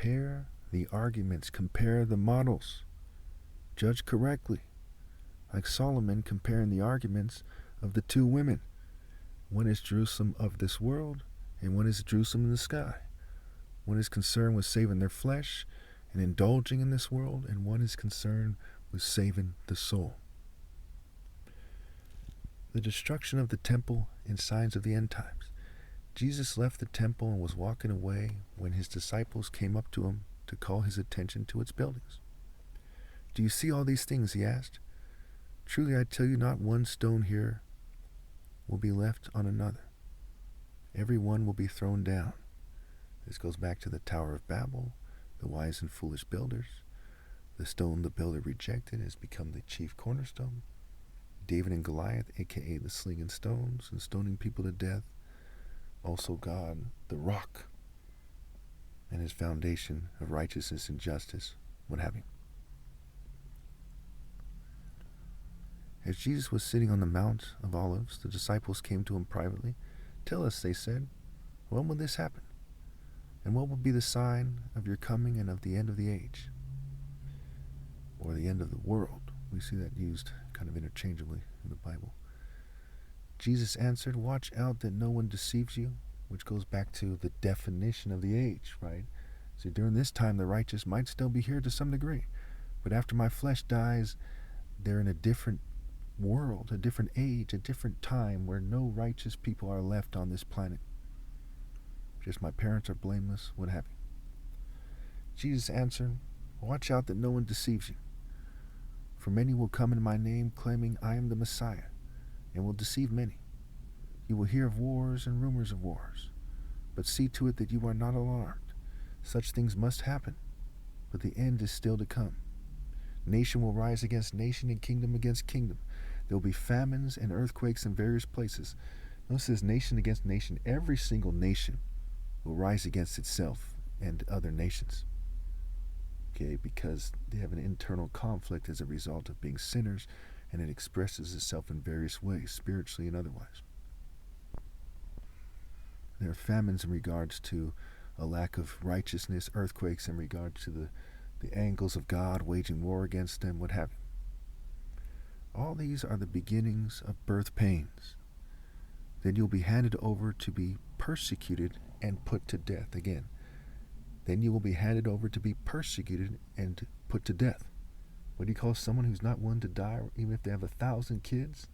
compare the arguments, compare the models, judge correctly. Like Solomon comparing the arguments of the two women. One is Jerusalem of this world, and one is Jerusalem in the sky. One is concerned with saving their flesh and indulging in this world, and one is concerned with saving the soul. The destruction of the temple and signs of the end times. Jesus left the temple and was walking away when his disciples came up to him to call his attention to its buildings. Do you see all these things, he asked. Truly I tell you, not one stone here will be left on another. Every one will be thrown down. This goes back to the Tower of Babel, the wise and foolish builders. The stone the builder rejected has become the chief cornerstone. David and Goliath, aka the slinging stones and stoning people to death. Also God, the rock, and his foundation of righteousness and justice, what have you. As Jesus was sitting on the Mount of Olives, the disciples came to him privately. Tell us, they said, when will this happen? And what will be the sign of your coming and of the end of the age? Or the end of the world. We see that used kind of interchangeably in the Bible. Jesus answered, watch out that no one deceives you, which goes back to the definition of the age, right? So during this time, the righteous might still be here to some degree. But after my flesh dies, they're in a different world, a different age, a different time where no righteous people are left on this planet. Just my parents are blameless, what have you. Jesus answered, watch out that no one deceives you. For many will come in my name, claiming I am the Messiah, and will deceive many. You will hear of wars and rumors of wars, but see to it that you are not alarmed. Such things must happen, but the end is still to come. Nation will rise against nation and kingdom against kingdom. There will be famines and earthquakes in various places. Notice this, nation against nation. Every single nation will rise against itself and other nations. Okay, because they have an internal conflict as a result of being sinners, and it expresses itself in various ways, spiritually and otherwise. There are famines in regards to a lack of righteousness, earthquakes in regards to the angles of God waging war against them, what have you. All these are the beginnings of birth pains. Then you'll be handed over to be persecuted and put to death. Again, then you will be handed over to be persecuted and put to death. What do you call someone who's not willing to die, even if they have 1,000 kids?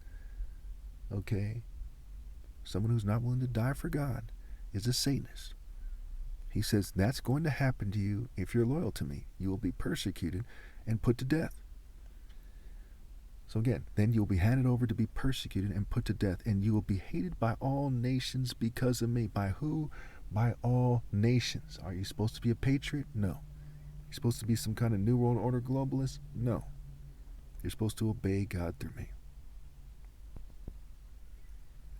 Okay, someone who's not willing to die for God is a Satanist. He says that's going to happen to you if you're loyal to me. You will be persecuted and put to death. So again, then you'll be handed over to be persecuted and put to death, and you will be hated by all nations because of me. By who? By all nations. Are you supposed to be a patriot? No. You're supposed to be some kind of New World Order globalist? No. You're supposed to obey God through me.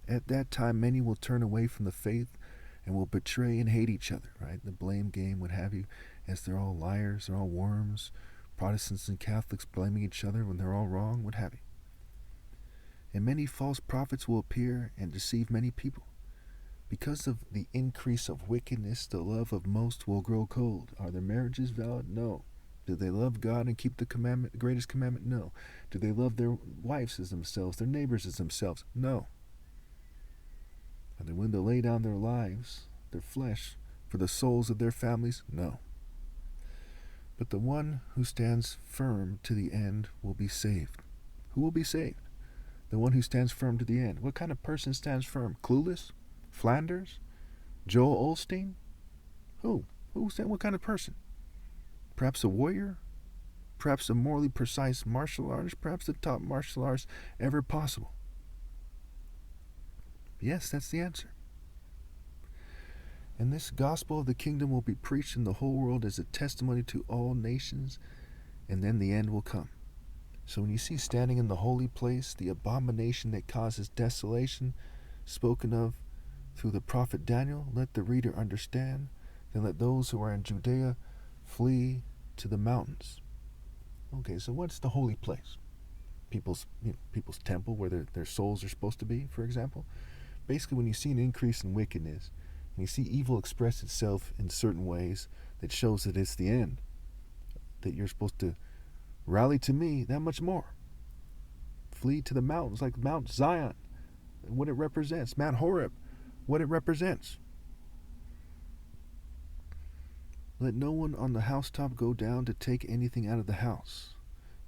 At that time, many will turn away from the faith and will betray and hate each other, right? The blame game, what have you, as they're all liars, they're all worms. Protestants and Catholics blaming each other when they're all wrong, what have you. And many false prophets will appear and deceive many people. Because of the increase of wickedness, the love of most will grow cold. Are their marriages valid? No. Do they love God and keep the commandment, the greatest commandment? No. Do they love their wives as themselves, their neighbors as themselves? No. Are they willing to lay down their lives, their flesh, for the souls of their families? No. But the one who stands firm to the end will be saved. Who will be saved? The one who stands firm to the end. What kind of person stands firm? Clueless? Flanders? Joel Osteen? Who? What kind of person? Perhaps a warrior? Perhaps a morally precise martial artist? Perhaps the top martial artist ever possible? Yes, that's the answer. And this gospel of the kingdom will be preached in the whole world as a testimony to all nations, and then the end will come. So when you see standing in the holy place, the abomination that causes desolation, spoken of through the prophet Daniel, let the reader understand. Then let those who are in Judea flee to the mountains. Okay, so what's the holy place? People's temple, where their souls are supposed to be, for example. Basically, when you see an increase in wickedness, and you see evil express itself in certain ways, that shows that it's the end, that you're supposed to rally to me that much more. Flee to the mountains like Mount Zion, what it represents, Mount Horeb, what it represents. Let no one on the housetop go down to take anything out of the house.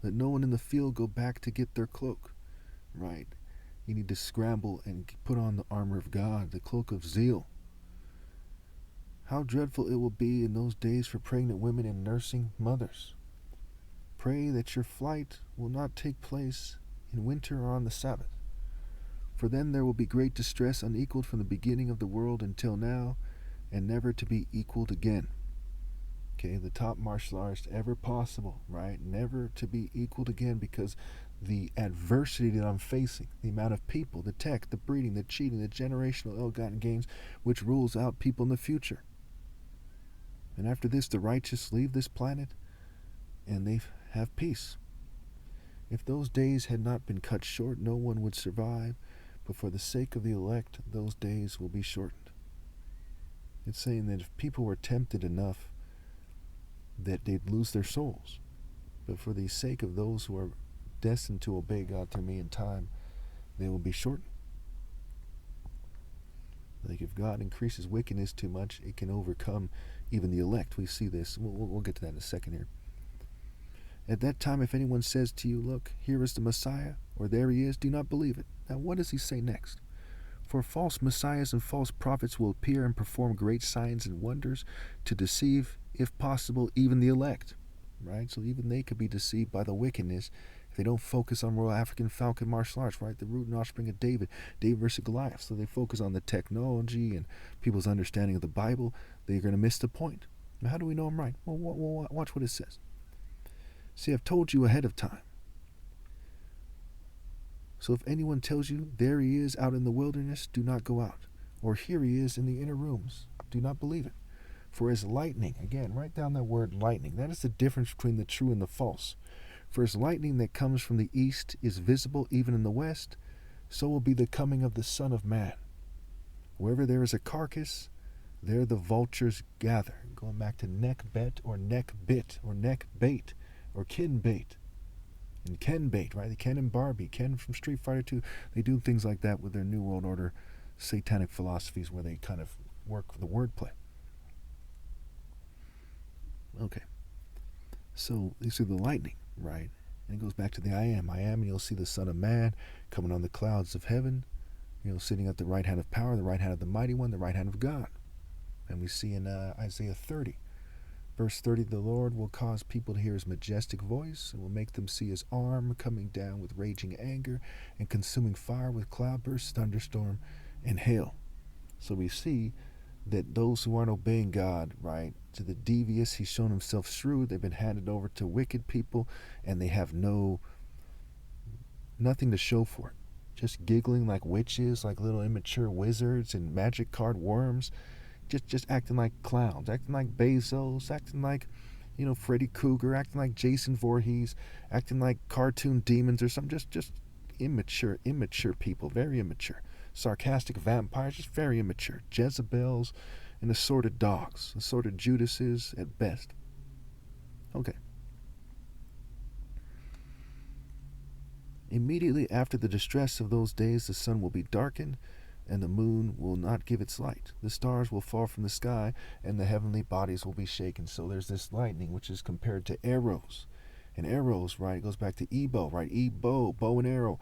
Let no one in the field go back to get their cloak. Right? You need to scramble and put on the armor of God, the cloak of zeal. How dreadful it will be in those days for pregnant women and nursing mothers. Pray that your flight will not take place in winter or on the Sabbath. For then there will be great distress unequaled from the beginning of the world until now, and never to be equaled again. Okay, the top martial artist ever possible, right? Never to be equaled again, because the adversity that I'm facing, the amount of people, the tech, the breeding, the cheating, the generational ill-gotten gains, which rules out people in the future. And after this, the righteous leave this planet, and they have peace. If those days had not been cut short, no one would survive, but for the sake of the elect, those days will be shortened. It's saying that if people were tempted enough, that they'd lose their souls. But for the sake of those who are destined to obey God through me in time, they will be shortened. Like if God increases wickedness too much, it can overcome even the elect. We see this. We'll get to that in a second here. At that time, if anyone says to you, look, here is the Messiah, or there he is, do not believe it. Now what does he say next? For false messiahs and false prophets will appear and perform great signs and wonders to deceive, if possible, even the elect. Right? So even they could be deceived by the wickedness if they don't focus on Royal African Falcon martial arts, right? The root and offspring of David versus Goliath. So they focus on the technology and people's understanding of the Bible. They're going to miss the point. Now, how do we know I'm right? Well, watch what it says. See, I've told you ahead of time. So if anyone tells you, there he is out in the wilderness, do not go out. Or here he is in the inner rooms, do not believe it. For as lightning, again, write down that word lightning. That is the difference between the true and the false. For as lightning that comes from the east is visible even in the west, so will be the coming of the Son of Man. Wherever there is a carcass, there the vultures gather. Going back to neck bet or neck bit or neck bait or kin bait. And Ken bait, right? The Ken and Barbie, Ken from Street Fighter 2. They do things like that with their New World Order satanic philosophies where they kind of work the wordplay. Okay. So you see the lightning, right? And it goes back to the I am, and you'll see the Son of Man coming on the clouds of heaven, sitting at the right hand of power, the right hand of the Mighty One, the right hand of God. And we see in Isaiah 30, verse 30, the Lord will cause people to hear his majestic voice and will make them see his arm coming down with raging anger and consuming fire with cloudburst, thunderstorm, and hail. So we see that those who aren't obeying God, right, to the devious, he's shown himself shrewd. They've been handed over to wicked people, and they have nothing to show for it. Just giggling like witches, like little immature wizards and magic card worms. Just acting like clowns, acting like Bezos, acting like, Freddy Krueger, acting like Jason Voorhees, acting like cartoon demons or something. Just immature people, very immature. Sarcastic vampires, just very immature. Jezebels and assorted dogs, assorted Judases at best. Okay. Immediately after the distress of those days, the sun will be darkened, and the moon will not give its light. The stars will fall from the sky, and the heavenly bodies will be shaken. So there's this lightning, which is compared to arrows. And arrows, right, it goes back to Ebo, right? Ebo, bow and arrow.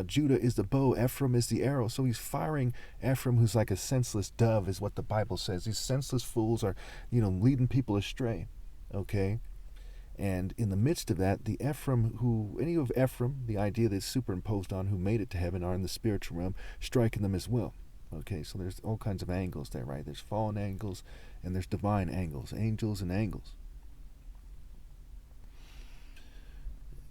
Judah is the bow, Ephraim is the arrow. So he's firing Ephraim, who's like a senseless dove, is what the Bible says. These senseless fools are, leading people astray. Okay? And in the midst of that, the Ephraim, any of Ephraim, the idea that's superimposed on who made it to heaven, are in the spiritual realm, striking them as well. Okay, so there's all kinds of angles there, right? There's fallen angles and there's divine angles, angels and angles.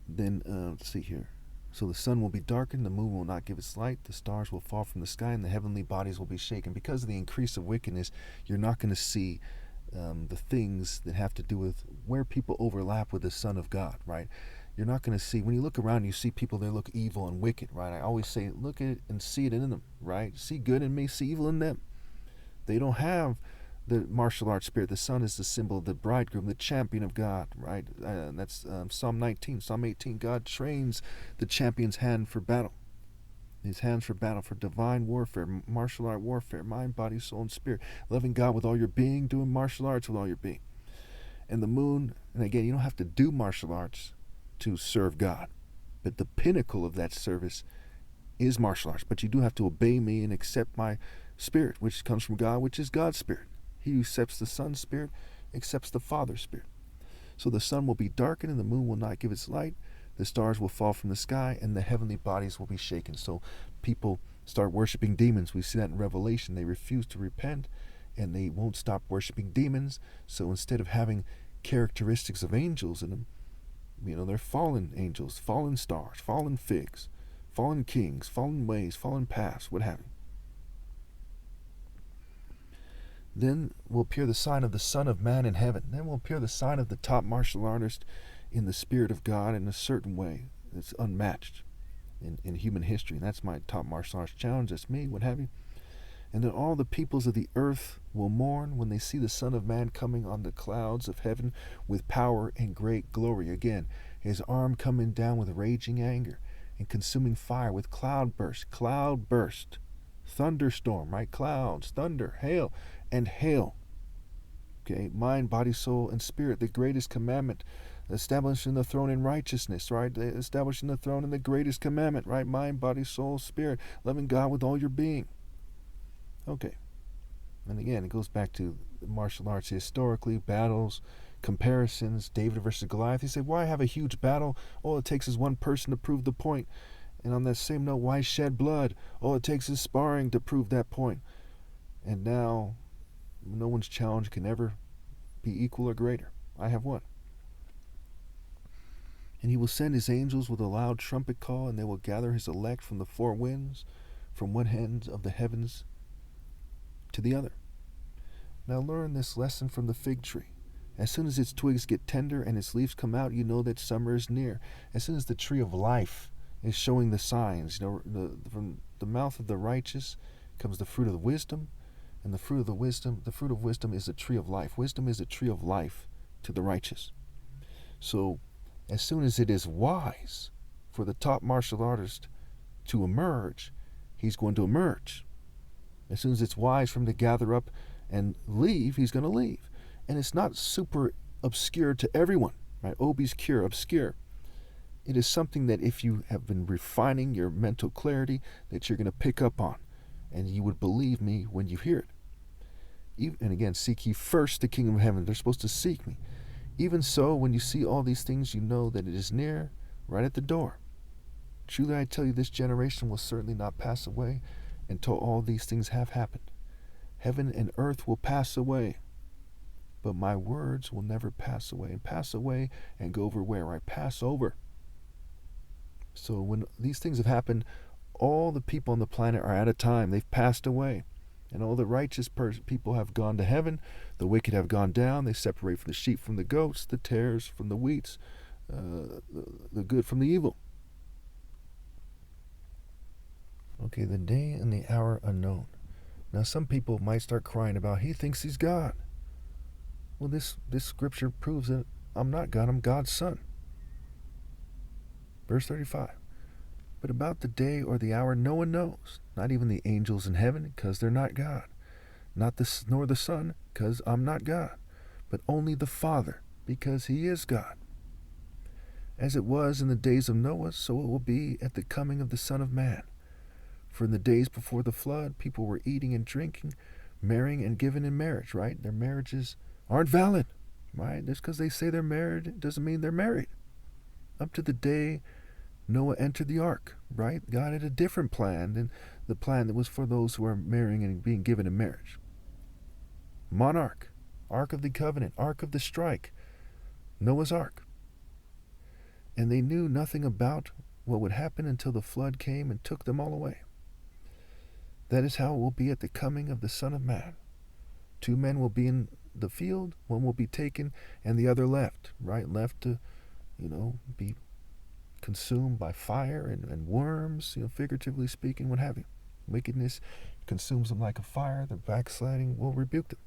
Then, let's see here. So the sun will be darkened, the moon will not give its light, the stars will fall from the sky, and the heavenly bodies will be shaken. Because of the increase of wickedness, you're not going to see the things that have to do with where people overlap with the Son of God, right? You're not going to see, when you look around, you see people that look evil and wicked, right? I always say, look at it and see it in them, right? See good in me, see evil in them. They don't have the martial arts spirit. The sun is the symbol of the bridegroom, the champion of God, right? That's Psalm 19. Psalm 18, God trains the champion's hand for battle. His hands for battle, for divine warfare, martial art warfare, mind, body, soul, and spirit. Loving God with all your being, doing martial arts with all your being. And the moon, and again, you don't have to do martial arts to serve God. But the pinnacle of that service is martial arts. But you do have to obey me and accept my spirit, which comes from God, which is God's spirit. He who accepts the Son's spirit accepts the Father's spirit. So the sun will be darkened and the moon will not give its light. The stars will fall from the sky and the heavenly bodies will be shaken. So people start worshiping demons. We see that in Revelation. They refuse to repent and they won't stop worshiping demons. So instead of having characteristics of angels in them, they're fallen angels, fallen stars, fallen figs, fallen kings, fallen ways, fallen paths, what have you. Then will appear the sign of the Son of Man in heaven. Then will appear the sign of the top martial artist in the Spirit of God in a certain way that's unmatched in human history. And that's my top martial arts challenge. That's me, what have you. And then all the peoples of the earth will mourn when they see the Son of Man coming on the clouds of heaven with power and great glory. Again, his arm coming down with raging anger and consuming fire with cloud burst, thunderstorm, right? Clouds, thunder, hail, and hail. Okay, mind, body, soul, and spirit, the greatest commandment, establishing the throne in righteousness, right? Establishing the throne in the greatest commandment, right? Mind, body, soul, spirit, loving God with all your being. Okay, and again, it goes back to martial arts historically, battles, comparisons, David versus Goliath. You say, why have a huge battle? All it takes is one person to prove the point. And on that same note, why shed blood? All it takes is sparring to prove that point. And now, no one's challenge can ever be equal or greater. I have won. And he will send his angels with a loud trumpet call, and they will gather his elect from the four winds, from one end of the heavens to the other. Now learn this lesson from the fig tree. As soon as its twigs get tender and its leaves come out, you know that summer is near. As soon as the tree of life is showing the signs, from the mouth of the righteous comes the fruit of wisdom, and the fruit of wisdom is the tree of life. Wisdom is a tree of life to the righteous. So as soon as it is wise for the top martial artist to emerge, he's going to emerge. As soon as it's wise for him to gather up and leave, he's going to leave. And it's not super obscure to everyone, right? Obscure. It is something that if you have been refining your mental clarity, that you're going to pick up on. And you would believe me when you hear it. And again, seek ye first the kingdom of heaven. They're supposed to seek me. Even so, when you see all these things, you know that it is near, right at the door. Truly I tell you, this generation will certainly not pass away until all these things have happened. Heaven and earth will pass away, but my words will never pass away. And pass away and go over where? I pass over. So when these things have happened, all the people on the planet are out of time. They've passed away. And all the righteous people have gone to heaven. The wicked have gone down. They separate from the sheep from the goats, the tares from the wheats, the good from the evil. Okay, the day and the hour unknown. Now some people might start crying about, he thinks he's God. Well, this scripture proves that I'm not God, I'm God's son. Verse 35. But about the day or the hour no one knows, not even the angels in heaven, because they're not God, nor the Son, because I'm not God, but only the Father, because he is God. As it was in the days of Noah, so it will be at the coming of the Son of Man. For in the days before the flood, people were eating and drinking, marrying and giving in marriage, right? Their marriages aren't valid, right? Just because they say they're married doesn't mean they're married. Up to the day Noah entered the ark, right? God had a different plan than the plan that was for those who are marrying and being given in marriage. Monarch, Ark of the Covenant, Ark of the Strike, Noah's Ark. And they knew nothing about what would happen until the flood came and took them all away. That is how it will be at the coming of the Son of Man. 2 men will be in the field, one will be taken, and the other left, right? Left to, be consumed by fire and worms, figuratively speaking, what have you. Wickedness consumes them like a fire. The backsliding will rebuke them.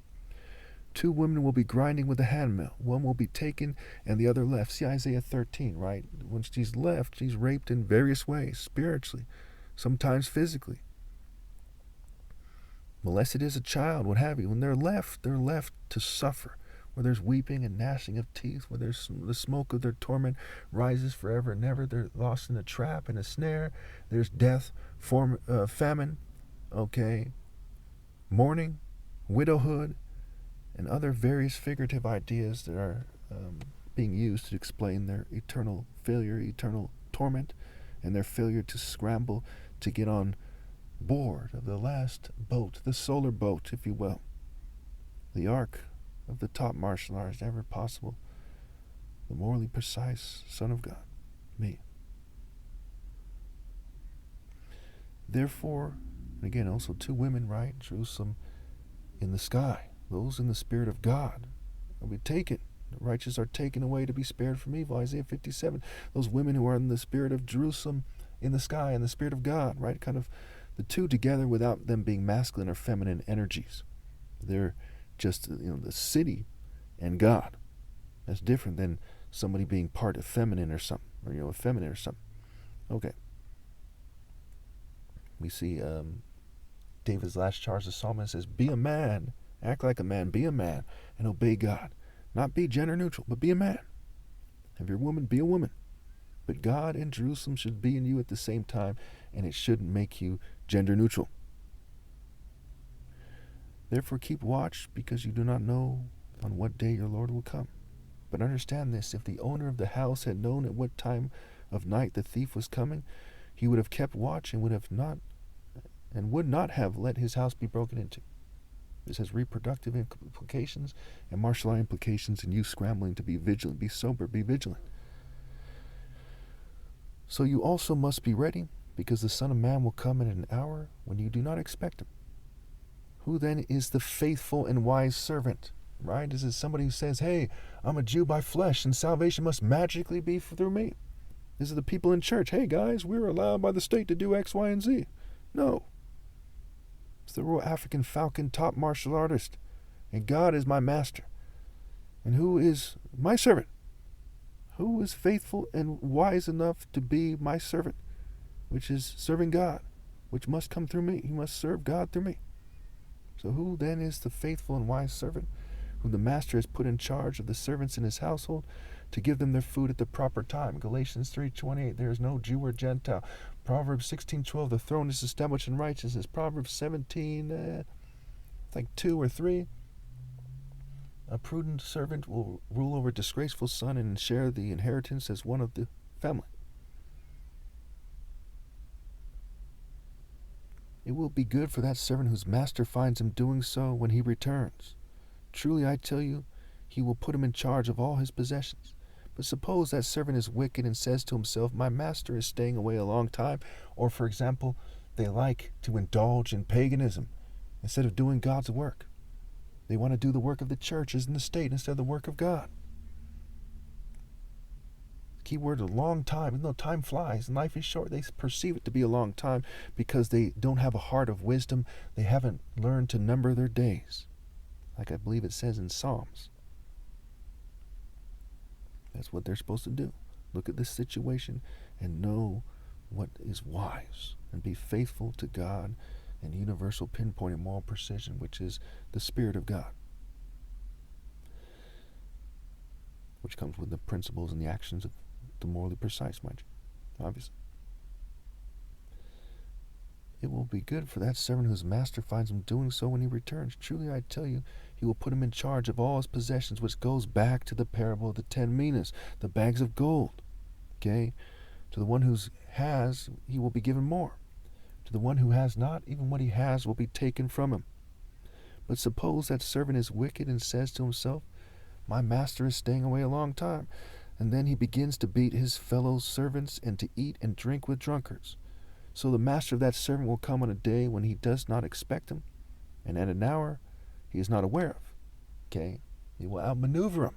2 women will be grinding with a handmill. One will be taken and the other left. See Isaiah 13, right? When she's left, she's raped in various ways, spiritually, sometimes physically. Molested as a child, what have you. When they're left to suffer. Where there's weeping and gnashing of teeth, where there's the smoke of their torment rises forever and ever. They're lost in a trap and a snare. There's death, famine, mourning, widowhood, and other various figurative ideas that are being used to explain their eternal failure, eternal torment, and their failure to scramble to get on board of the last boat, the solar boat, if you will, the ark of the top martial artist ever possible, the morally precise Son of God, me. Therefore, again, also 2 women, right? Jerusalem in the sky, those in the Spirit of God will be taken. The righteous are taken away to be spared from evil, Isaiah 57. Those women who are in the Spirit of Jerusalem in the sky, and the Spirit of God, right? Kind of the 2 together without them being masculine or feminine energies. They're just, the city and God. That's different than somebody being part of feminine or something, or, effeminate or something. Okay. We see David's last charge, the psalmist says, be a man, act like a man, be a man, and obey God. Not be gender neutral, but be a man. If you're a woman, be a woman. But God and Jerusalem should be in you at the same time, and it shouldn't make you gender neutral. Therefore keep watch, because you do not know on what day your Lord will come. But understand this, if the owner of the house had known at what time of night the thief was coming, he would have kept watch and would not have let his house be broken into. This has reproductive implications and martial law implications, and you scrambling to be vigilant, be sober, be vigilant. So you also must be ready, because the Son of Man will come in an hour when you do not expect him. Who then is the faithful and wise servant? Right? Is it somebody who says, hey, I'm a Jew by flesh and salvation must magically be through me? Is it the people in church? Hey guys, we're allowed by the state to do X, Y, and Z. No. It's the Royal African Falcon top martial artist. And God is my master. And who is my servant? Who is faithful and wise enough to be my servant? Which is serving God, which must come through me. He must serve God through me. So who then is the faithful and wise servant, whom the master has put in charge of the servants in his household to give them their food at the proper time? Galatians 3:28, there is no Jew or Gentile. Proverbs 16:12, the throne is established in righteousness. Proverbs 17, 2 or 3, a prudent servant will rule over a disgraceful son and share the inheritance as one of the family. It will be good for that servant whose master finds him doing so when he returns. Truly I tell you, he will put him in charge of all his possessions. But suppose that servant is wicked and says to himself, my master is staying away a long time. Or, for example, they like to indulge in paganism instead of doing God's work. They want to do the work of the churches and the state instead of the work of God. Keyword, a long time. Even though time flies and life is short, they perceive it to be a long time because they don't have a heart of wisdom. They haven't learned to number their days, like I believe it says in Psalms. That's what they're supposed to do. Look at this situation and know what is wise and be faithful to God and universal pinpoint and moral precision, which is the Spirit of God, which comes with the principles and the actions of the morally precise, mind you, obviously. It will be good for that servant whose master finds him doing so when he returns. Truly I tell you, he will put him in charge of all his possessions, which goes back to the parable of the 10 minas, the bags of gold. Okay? To the one who has, he will be given more. To the one who has not, even what he has will be taken from him. But suppose that servant is wicked and says to himself, my master is staying away a long time. And then he begins to beat his fellow servants and to eat and drink with drunkards. So the master of that servant will come on a day when he does not expect him, and at an hour he is not aware of. Okay? He will outmaneuver him,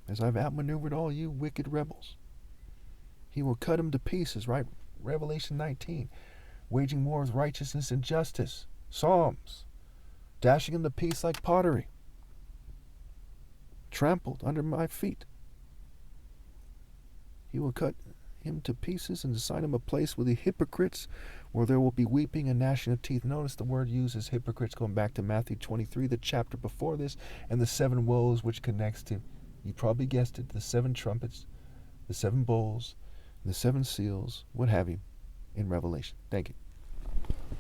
as I've outmaneuvered all you wicked rebels. He will cut him to pieces, right? Revelation 19. Waging war with righteousness and justice. Psalms. Dashing him to pieces like pottery. trampled under my feet. He will cut him to pieces and assign him a place with the hypocrites, where there will be weeping and gnashing of teeth. Notice the word used as hypocrites, going back to Matthew 23, the chapter before this, and the 7 woes, which connects to, you probably guessed it, the 7 trumpets, the 7 bowls, the 7 seals, what have you, in Revelation. Thank you.